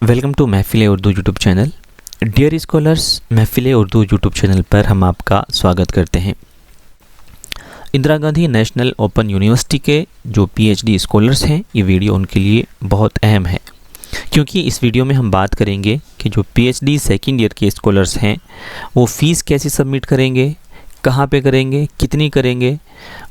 Welcome to Mahfil Urdu YouTube channel. Dear scholars, Mahfil Urdu YouTube channel पर हम आपका स्वागत करते हैं। Indira Gandhi national open university के जो पीएचडी स्कॉलर्स हैं, ये वीडियो उनके लिए बहुत अहम है, क्योंकि इस वीडियो में हम बात करेंगे कि जो पीएचडी सेकेंड ईयर के स्कॉलर्स हैं वो फ़ीस कैसे सबमिट करेंगे, कहाँ पे करेंगे, कितनी करेंगे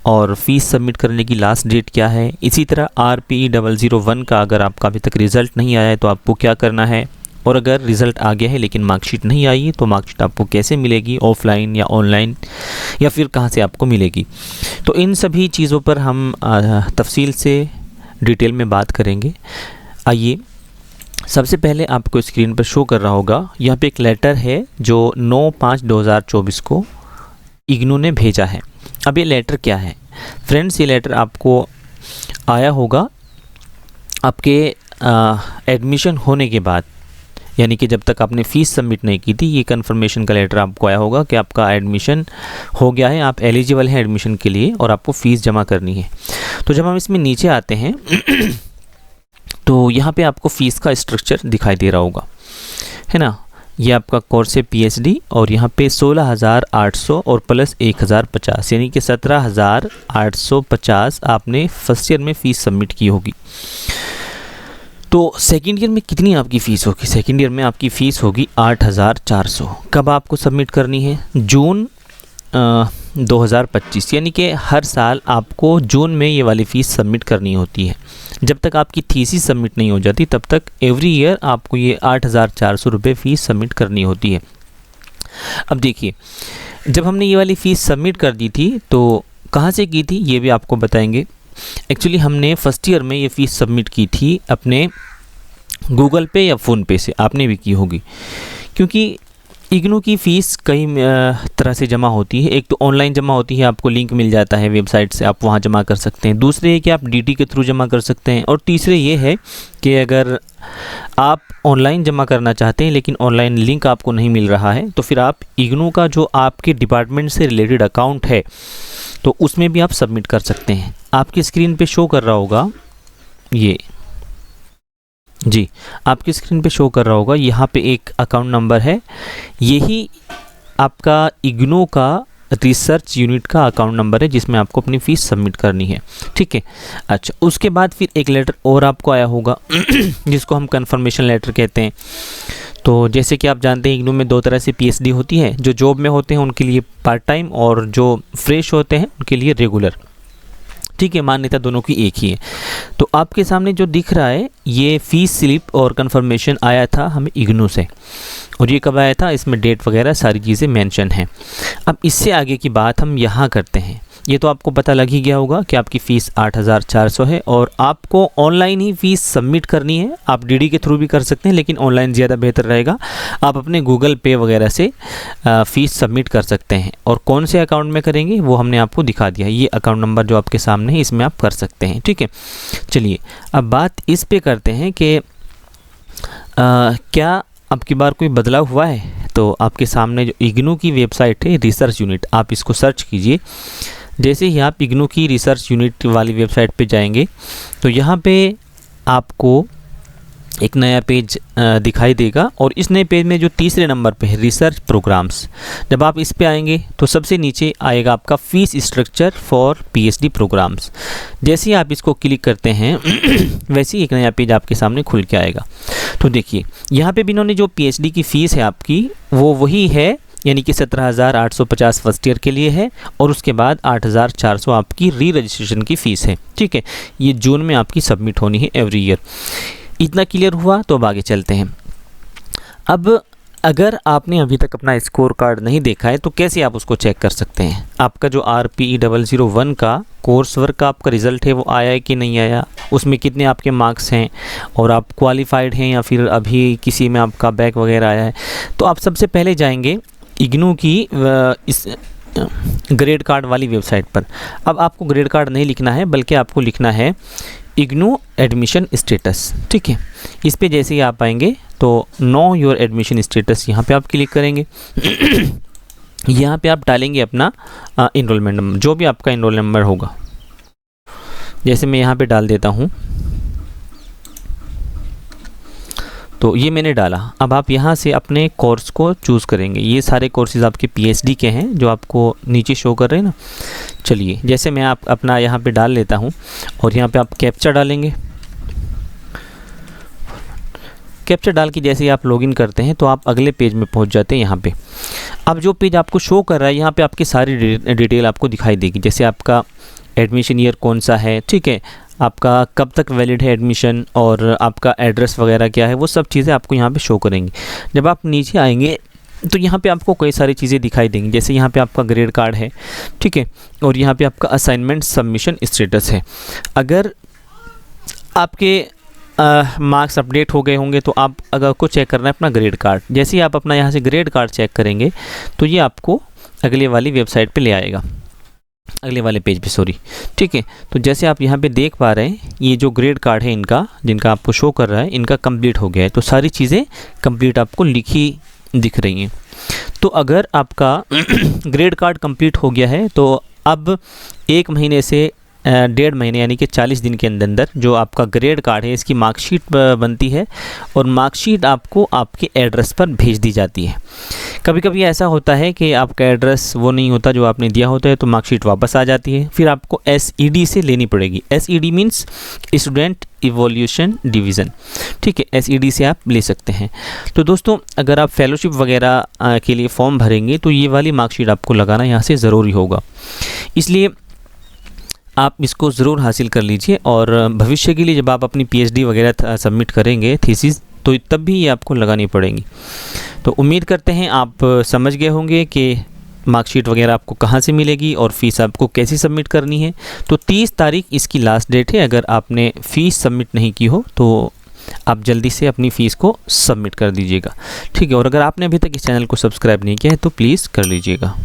और फ़ीस सबमिट करने की लास्ट डेट क्या है। इसी तरह RPE001 का अगर आपका अभी तक रिज़ल्ट नहीं आया है तो आपको क्या करना है, और अगर रिज़ल्ट आ गया है लेकिन मार्कशीट नहीं आई है तो मार्कशीट आपको कैसे मिलेगी, ऑफलाइन या ऑनलाइन, या फिर कहाँ से आपको मिलेगी। तो इन सभी चीज़ों पर हम तफसील से डिटेल में बात करेंगे। आइए, सबसे पहले आपको स्क्रीन पर शो कर रहा होगा, यहाँ पे एक लेटर है जो 9/5/2024 को इग्नू ने भेजा है। अब ये लेटर क्या है फ्रेंड्स, ये लेटर आपको आया होगा आपके एडमिशन होने के बाद, यानी कि जब तक आपने फ़ीस सबमिट नहीं की थी, ये कंफर्मेशन का लेटर आपको आया होगा कि आपका एडमिशन हो गया है, आप एलिजिबल हैं एडमिशन के लिए और आपको फ़ीस जमा करनी है। तो जब हम इसमें नीचे आते हैं तो यहाँ पे आपको फ़ीस का स्ट्रक्चर दिखाई दे रहा होगा, है ना। ये आपका कोर्स है पीएचडी और यहाँ पे 16,800 और प्लस 1,050 यानी कि 17,850 आपने फर्स्ट ईयर में फ़ीस सबमिट की होगी। तो सेकेंड ईयर में कितनी आपकी फ़ीस होगी? सेकेंड ईयर में आपकी फ़ीस होगी 8,400। कब आपको सबमिट करनी है? जून 2025, यानी कि हर साल आपको जून में ये वाली फ़ीस सबमिट करनी होती है। जब तक आपकी थीसिस सबमिट नहीं हो जाती तब तक एवरी ईयर आपको ये 8,400 रुपये फ़ीस सबमिट करनी होती है। अब देखिए, जब हमने ये वाली फ़ीस सबमिट कर दी थी तो कहाँ से की थी ये भी आपको बताएंगे। एक्चुअली हमने फर्स्ट ईयर में ये फ़ीस सबमिट की थी अपने गूगल पे या फ़ोनपे से, आपने भी की होगी, क्योंकि इग्नू की फ़ीस कई तरह से जमा होती है। एक तो ऑनलाइन जमा होती है, आपको लिंक मिल जाता है वेबसाइट से, आप वहाँ जमा कर सकते हैं। दूसरे है कि आप डीटी के थ्रू जमा कर सकते हैं, और तीसरे ये है कि अगर आप ऑनलाइन जमा करना चाहते हैं लेकिन ऑनलाइन लिंक आपको नहीं मिल रहा है तो फिर आप इग्नू का जो आपके डिपार्टमेंट से रिलेटेड अकाउंट है तो उसमें भी आप सबमिट कर सकते हैं। आपकी स्क्रीन पे शो कर रहा होगा, ये जी आपकी स्क्रीन पे शो कर रहा होगा, यहाँ पे एक अकाउंट नंबर है, यही आपका इग्नू का रिसर्च यूनिट का अकाउंट नंबर है जिसमें आपको अपनी फ़ीस सबमिट करनी है, ठीक है। अच्छा, उसके बाद फिर एक लेटर और आपको आया होगा जिसको हम कंफर्मेशन लेटर कहते हैं। तो जैसे कि आप जानते हैं इग्नू में दो तरह से पीएचडी होती है, जो जॉब में होते हैं उनके लिए पार्ट टाइम और जो फ्रेश होते हैं उनके लिए रेगुलर, ठीक है। मान्यता दोनों की एक ही है। तो आपके सामने जो दिख रहा है ये फ़ीस स्लिप और कंफर्मेशन आया था हमें इग्नू से, और ये कब आया था, इसमें डेट वगैरह सारी चीज़ें मेंशन हैं। अब इससे आगे की बात हम यहाँ करते हैं। ये तो आपको पता लग ही गया होगा कि आपकी फ़ीस 8,400 है और आपको ऑनलाइन ही फ़ीस सबमिट करनी है। आप डीडी के थ्रू भी कर सकते हैं लेकिन ऑनलाइन ज़्यादा बेहतर रहेगा। आप अपने गूगल पे वगैरह से फ़ीस सबमिट कर सकते हैं, और कौन से अकाउंट में करेंगे वो हमने आपको दिखा दिया है। ये अकाउंट नंबर जो आपके सामने है इसमें आप कर सकते हैं, ठीक है। चलिए अब बात इस पे करते हैं कि क्या अब की बार कोई बदलाव हुआ है। तो आपके सामने जो इग्नू की वेबसाइट है रिसर्च यूनिट, आप इसको सर्च कीजिए। जैसे ही आप इग्नू की रिसर्च यूनिट वाली वेबसाइट पे जाएंगे तो यहाँ पे आपको एक नया पेज दिखाई देगा, और इस नए पेज में जो तीसरे नंबर पे है रिसर्च प्रोग्राम्स, जब आप इस पे आएंगे तो सबसे नीचे आएगा आपका fees structure for PhD programmes. जैसे ही आप इसको क्लिक करते हैं वैसे ही एक नया पेज आपके सामने खुल के आएगा। तो देखिए यहाँ पे भी इन्होंने जो पीएचडी की फ़ीस है आपकी वो वही है, यानी कि 17,850 फर्स्ट ईयर के लिए है, और उसके बाद 8,400 आपकी री रजिस्ट्रेशन की फ़ीस है, ठीक है। ये जून में आपकी सबमिट होनी है एवरी ईयर। इतना क्लियर हुआ तो अब आगे चलते हैं। अब अगर आपने अभी तक अपना स्कोर कार्ड नहीं देखा है तो कैसे आप उसको चेक कर सकते हैं। आपका जो RPE001 का कोर्स वर्क का आपका रिज़ल्ट है वो आया है कि नहीं आया, उसमें कितने आपके मार्क्स हैं, और आप क्वालिफाइड हैं या फिर अभी किसी में आपका बैक वगैरह आया है। तो आप सबसे पहले जाएंगे इग्नू की इस ग्रेड कार्ड वाली वेबसाइट पर। अब आपको ग्रेड कार्ड नहीं लिखना है बल्कि आपको लिखना है इग्नू एडमिशन स्टेटस, ठीक है। इस पे जैसे ही आप आएंगे तो नो योर एडमिशन स्टेटस यहाँ पे आप क्लिक करेंगे। यहाँ पे आप डालेंगे अपना इनरोलमेंट नंबर, जो भी आपका इनरोल नंबर होगा। जैसे मैं यहाँ पे डाल देता हूँ तो ये मैंने डाला। अब आप यहाँ से अपने कोर्स को चूज़ करेंगे। ये सारे कोर्सेज़ आपके पीएचडी के हैं जो आपको नीचे शो कर रहे हैं ना। चलिए, जैसे मैं आप अपना यहाँ पे डाल लेता हूँ और यहाँ पे आप कैप्चा डालेंगे। कैप्चा डाल के जैसे ही आप लॉगिन करते हैं तो आप अगले पेज में पहुँच जाते हैं। यहाँ पे अब जो पेज आपको शो कर रहा है, यहाँ पे आपकी सारी डिटेल आपको दिखाई देगी। जैसे आपका एडमिशन ईयर कौन सा है, ठीक है, आपका कब तक वैलिड है एडमिशन, और आपका एड्रेस वगैरह क्या है, वो सब चीज़ें आपको यहाँ पे शो करेंगी। जब आप नीचे आएंगे तो यहाँ पे आपको कई सारी चीज़ें दिखाई देंगी। जैसे यहाँ पे आपका ग्रेड कार्ड है, ठीक है, और यहाँ पे आपका असाइनमेंट सबमिशन स्टेटस है। अगर आपके मार्क्स अपडेट हो गए होंगे तो आप अगर को चेक करना है अपना ग्रेड कार्ड। जैसे ही आप अपना यहाँ से ग्रेड कार्ड चेक करेंगे तो ये आपको अगले वाली वेबसाइट पे ले आएगा, अगले वाले पेज पे, सॉरी, ठीक है। तो जैसे आप यहाँ पे देख पा रहे हैं, ये जो ग्रेड कार्ड है इनका, जिनका आपको शो कर रहा है, इनका कंप्लीट हो गया है। तो सारी चीज़ें कंप्लीट आपको लिखी दिख रही हैं। तो अगर आपका ग्रेड कार्ड कंप्लीट हो गया है तो अब 1 महीने से 1.5 महीने यानी कि 40 दिन के अंदर अंदर जो आपका ग्रेड कार्ड है इसकी मार्कशीट बनती है और मार्कशीट आपको आपके एड्रेस पर भेज दी जाती है। कभी कभी ऐसा होता है कि आपका एड्रेस वो नहीं होता जो आपने दिया होता है, तो मार्कशीट वापस आ जाती है, फिर आपको SED से लेनी पड़ेगी। SED means student evolution division, ठीक है, SED से आप ले सकते हैं। तो दोस्तों, अगर आप फेलोशिप वगैरह के लिए फॉर्म भरेंगे तो ये वाली मार्कशीट आपको लगाना यहाँ से ज़रूरी होगा, इसलिए आप इसको ज़रूर हासिल कर लीजिए। और भविष्य के लिए जब आप अपनी PhD वगैरह सबमिट करेंगे थीसिस, तो तब भी ये आपको लगानी पड़ेंगी। तो उम्मीद करते हैं आप समझ गए होंगे कि मार्कशीट वगैरह आपको कहाँ से मिलेगी और फ़ीस आपको कैसे सबमिट करनी है। तो 30 तारीख इसकी लास्ट डेट है। अगर आपने फ़ीस सबमिट नहीं की हो तो आप जल्दी से अपनी फ़ीस को सबमिट कर दीजिएगा, ठीक है। और अगर आपने अभी तक इस चैनल को सब्सक्राइब नहीं किया है तो प्लीज़ कर लीजिएगा।